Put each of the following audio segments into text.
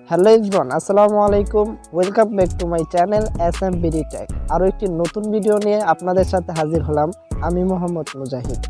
Hello everyone, আসসালামু আলাইকুম। Welcome back to my channel SMBD tech. আরও একটি নতুন ভিডিও নিয়ে আপনাদের সাথে হাজির হলাম। আমি মোহাম্মদ মুজাহিদ।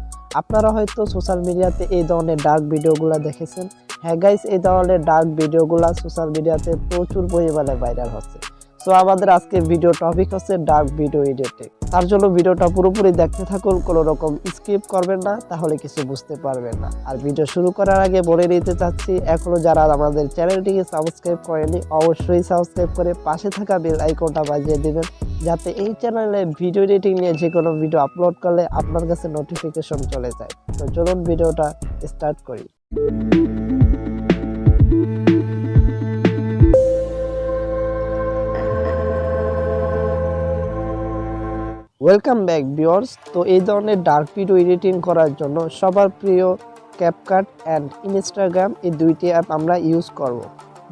আপনারা হয়তো সোশ্যাল মিডিয়াতে এই ধরনের ডার্ক ভিডিওগুলো দেখেছেন। হ্যাঁ গাইস, এই ধরনের ডার্ক ভিডিওগুলো সোশ্যাল মিডিয়াতে প্রচুর পরিমাণে ভাইরাল হচ্ছে। সো আমাদের আজকে ভিডিও টপিক হচ্ছে ডার্ক ভিডিও এডিটিং। তার জন্য ভিডিওটা পুরোপুরি দেখতে থাকুন, কোনো রকম স্কিপ করবেন না, তাহলে কিছু বুঝতে পারবেন না। আর ভিডিও শুরু করার আগে বলে নিতে চাচ্ছি, এখনও যারা আমাদের চ্যানেলটিকে সাবস্ক্রাইব করেনি অবশ্যই সাবস্ক্রাইব করে পাশে থাকা বেল আইকনটা বাজিয়ে দেবেন, যাতে এই চ্যানেলে ভিডিও এডিটিং নিয়ে যে কোনো ভিডিও আপলোড করলে আপনার কাছে নোটিফিকেশন চলে যায়। তো চলুন ভিডিওটা স্টার্ট করি। Welcome back viewers. তো এই ধরনের ডার্ক ভিডিও এডিটিং করার জন্য সবার প্রিয় ক্যাপকাট অ্যান্ড ইনস্টাগ্রাম, এই দুইটি অ্যাপ আমরা ইউজ করব।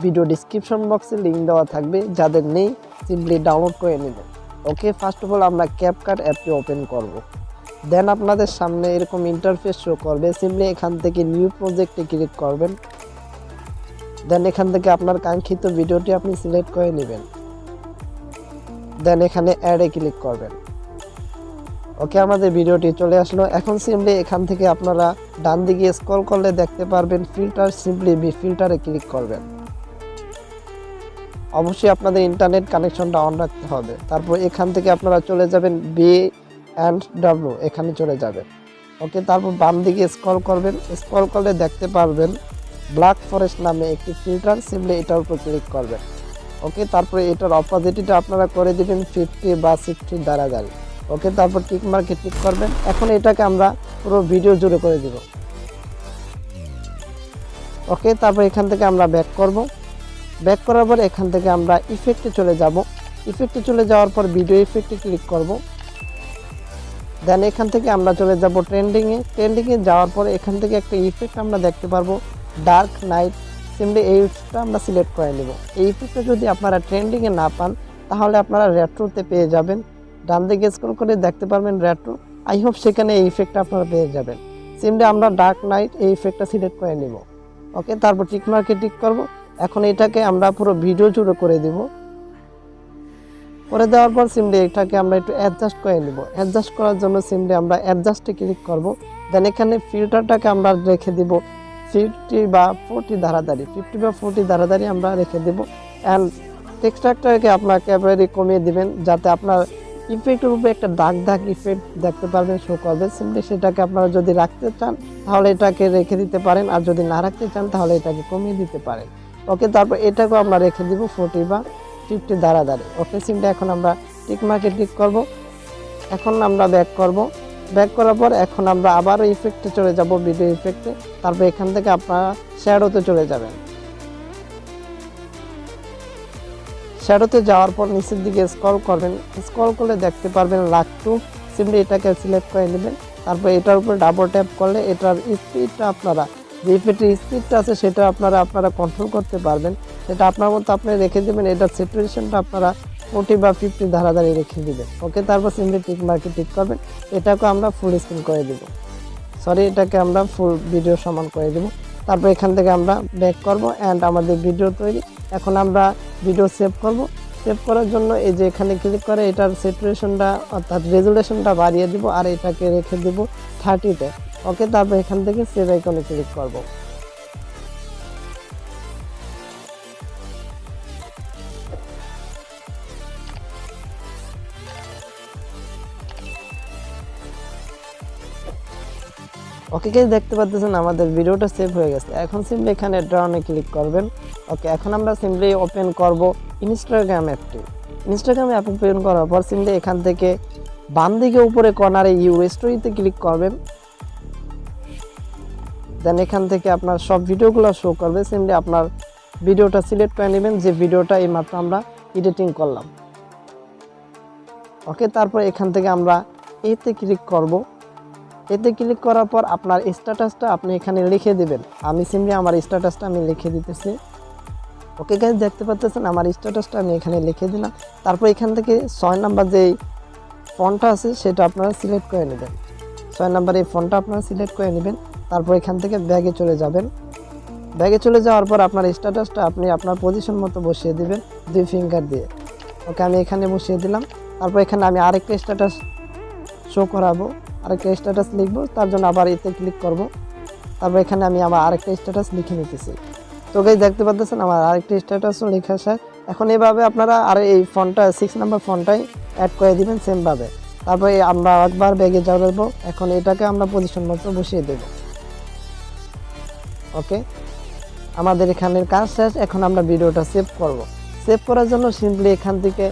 ভিডিও ডিসক্রিপশন বক্সে লিঙ্ক দেওয়া থাকবে, যাদের নেই সিম্পলি ডাউনলোড করে নেবেন। ওকে, ফার্স্ট অফ অল আমরা ক্যাপকাট অ্যাপটি ওপেন করব। দেন আপনাদের সামনে এরকম ইন্টারফেস শো করবে। সিম্পলি এখান থেকে নিউ প্রজেক্টে ক্লিক করবেন। দেন এখান থেকে আপনার কাঙ্ক্ষিত ভিডিওটি আপনি সিলেক্ট করে নেবেন। দেন এখানে অ্যাডে ক্লিক করবেন। ওকে, আমাদের ভিডিওটি চলে আসলো। এখন সিম্পলি এখান থেকে আপনারা ডান দিকে স্ক্রল করলে দেখতে পারবেন ফিল্টার। সিম্পলি ফিল্টারে ক্লিক করবেন। অবশ্যই আপনাদের ইন্টারনেট কানেকশনটা অন রাখতে হবে। তারপর এখান থেকে আপনারা চলে যাবেন B&W, এখানে চলে যাবেন। ওকে, তারপর বাম দিকে স্ক্রল করবেন। স্ক্রল করলে দেখতে পারবেন ব্ল্যাক ফরেস্ট নামে একটি ফিল্টার। সিম্পলি এটার উপর ক্লিক করবেন। ওকে, তারপরে এটার অপোজিটটা আপনারা করে দিবেন 50 বা 60 দ্বারা। ওকে, তারপর টিক মার্কে টিক করবেন। এখন এটাকে আমরা পুরো ভিডিও জুড়ে করে দিব। ওকে, তারপর এখান থেকে আমরা ব্যাক করব। ব্যাক করার পর এখান থেকে আমরা ইফেক্টে চলে যাব। ইফেক্টে চলে যাওয়ার পর ভিডিও ইফেক্টে ক্লিক করব। দেন এখান থেকে আমরা চলে যাব ট্রেন্ডিংয়ে। ট্রেন্ডিংয়ে যাওয়ার পর এখান থেকে একটা ইফেক্ট আমরা দেখতে পারবো, ডার্ক নাইট। সিম্পলি এই ইফেক্টটা আমরা সিলেক্ট করে নেব। এই ইফেক্টটা যদি আপনারা ট্রেন্ডিংয়ে না পান, তাহলে আপনারা রেট্রোতে পেয়ে যাবেন। ডান দিকে স্ক্রল করে দেখতে পারবেন রেট্রো। আই হোপ সেখানে এই ইফেক্টটা আপনারা পেয়ে যাবেন। সিম্পলি আমরা ডার্ক নাইট এই ইফেক্টটা সিলেক্ট করে নিব। ওকে, তারপর টিক মার্কে টিক করব। এখন এটাকে আমরা পুরো ভিডিও জুড়ে করে দিব। করে দেওয়ার পর সিম্পলি এটাকে আমরা একটু অ্যাডজাস্ট করে নিব। অ্যাডজাস্ট করার জন্য সিম্পলি আমরা অ্যাডজাস্টে ক্লিক করব। দেন এখানে ফিল্টারটাকে আমরা রেখে দিব 50 বা 40 ধারাধারি। 50 বা 40 ধারাধারি আমরা রেখে দেব। অ্যান্ড টেক্সচারটাকে আপনার ক্যামেরায় কমিয়ে দিবেন, যাতে আপনার ইফেক্টের উপরে একটা দাগ দাগ ইফেক্ট দেখতে পারবেন, শো করবে। সিম্পলি সেটাকে আপনারা যদি রাখতে চান তাহলে এটাকে রেখে দিতে পারেন, আর যদি না রাখতে চান তাহলে এটাকে কমিয়ে দিতে পারেন। ওকে, তারপর এটাকেও আমরা রেখে দিব 40 বা 50 দ্বারা। ওকে, সিম্পলি এখন আমরা টিক মার্কে টিক করব। এখন আমরা ব্যাক করব। ব্যাক করার পর এখন আমরা আবারও ইফেক্টে চলে যাব, ভিডিও ইফেক্টে। তারপর এখান থেকে আপনারা শ্যাডোতে চলে যাবেন। শ্যাডোতে যাওয়ার পর নিচের দিকে স্ক্রল করবেন। স্ক্রল করলে দেখতে পারবেন লাইকটু। সিম্পলি এটাকে সিলেক্ট করে নেবেন। তারপর এটার উপর ডাবল ট্যাপ করলে এটার স্পিডটা আপনারা, যে ইফেক্টের স্পিডটা আছে সেটা আপনারা কন্ট্রোল করতে পারবেন। সেটা আপনার মতো আপনি রেখে দেবেন। এটার স্যাচুরেশনটা আপনারা 40 বা 50 ধারাধারি রেখে দেবেন। ওকে, তারপর সিম্পলি টিক মার্কে টিক করবেন। এটাকে আমরা ফুল স্ক্রিন করে দেব, এটাকে আমরা ফুল ভিডিও সমান করে দেব। তারপর এখান থেকে আমরা ব্যাক করব। অ্যান্ড আমাদের ভিডিও তৈরি। এখন আমরা ভিডিও সেভ করব। সেভ করার জন্য এই যে এখানে ক্লিক করে এটার স্যাচুরেশনটা অর্থাৎ রেজুলেশনটা বাড়িয়ে দিব, আর এটাকে রেখে দেব 30-তে। ওকে, তারপর এখান থেকে সেভ আইকনে ক্লিক করব। ওকে গাইস, দেখতে পাচ্ছেন আমাদের ভিডিওটা সেভ হয়ে গেছে। এখন সিম্পলি এখানে ড্রনে ক্লিক করবেন। ওকে, এখন আমরা সিম্পলি ওপেন করব ইনস্টাগ্রাম অ্যাপটি। ইনস্টাগ্রাম অ্যাপ ওপেন করার পর সিম্পলি এখান থেকে বাম দিকে উপরে কর্নারে ইউর স্টোরিতে ক্লিক করবেন। দেন এখান থেকে আপনার সব ভিডিওগুলো শো করবে। সিম্পলি আপনার ভিডিওটা সিলেক্ট করে নেবেন, যে ভিডিওটা এইমাত্র আমরা এডিটিং করলাম। ওকে, তারপর এখান থেকে আমরা এতে ক্লিক করব। এতে ক্লিক করার পর আপনার স্ট্যাটাসটা আপনি এখানে লিখে দেবেন। আমি সিম্পলি আমার স্ট্যাটাসটা আমি লিখে দিতেছি। ওকে গাইস, দেখতে পাচ্ছেন আমার স্ট্যাটাসটা আমি এখানে লিখে দিলাম। তারপর এখান থেকে 6 নাম্বার যে ফন্টটা আছে সেটা আপনারা সিলেক্ট করে নেবেন। 6 নাম্বার এই ফন্টটা আপনারা সিলেক্ট করে নেবেন। তারপর এখান থেকে ব্যাগে চলে যাবেন। ব্যাগে চলে যাওয়ার পর আপনার স্ট্যাটাসটা আপনি আপনার পজিশন মতো বসিয়ে দিবেন 2 ফিঙ্গার দিয়ে। ওকে, আমি এখানে বসিয়ে দিলাম। তারপর এখানে আমি আরেকটা স্ট্যাটাস শো করাবো, আরেকটা স্ট্যাটাস লিখবো, তার জন্য আবার এতে ক্লিক করব। তারপর এখানে আমি আবার আরেকটা স্ট্যাটাস লিখে নিতেছি। তো গাইস দেখতে পাচ্ছেন আমার আরেকটা স্ট্যাটাসও লেখা শেষ। এখন এভাবে আপনারা আর এই ফন্টটা 6 নাম্বার ফন্টটাই অ্যাড করে দিবেন সেমভাবে। তারপরে আমরা একবার ব্যাগে যাবো। এখন এটাকে আমরা পজিশন মতো বসিয়ে দেব। ওকে, আমাদের এখানের কাজ শেষ। এখন আমরা ভিডিওটা সেভ করব। সেভ করার জন্য সিম্পলি এখান থেকে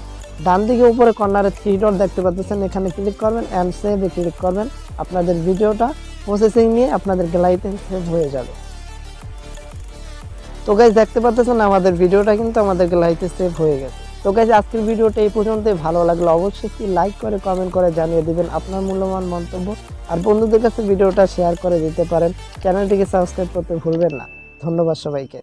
ডান দিকে উপরে কর্নারে 3 ডট দেখতে পাচ্ছেন, এখানে ক্লিক করবেন অ্যান্ড সেভে ক্লিক করবেন। আপনাদের ভিডিওটা প্রসেসিং নিয়ে আপনাদের গ্যালারিতে সেভ হয়ে যাবে। তো গাইস দেখতে পাচ্ছেন আমাদের ভিডিওটা কিন্তু আমাদের গ্যালারিতে সেভ হয়ে গেছে। তো গাইস আজকের ভিডিওটা এই পর্যন্তই। ভালো লাগলে অবশ্যই একটি লাইক করে কমেন্ট করে জানিয়ে দিবেন আপনার মূল্যবান মন্তব্য, আর বন্ধুদের কাছে ভিডিওটা শেয়ার করে দিতে পারেন। চ্যানেলটিকে সাবস্ক্রাইব করতে ভুলবেন না। ধন্যবাদ সবাইকে।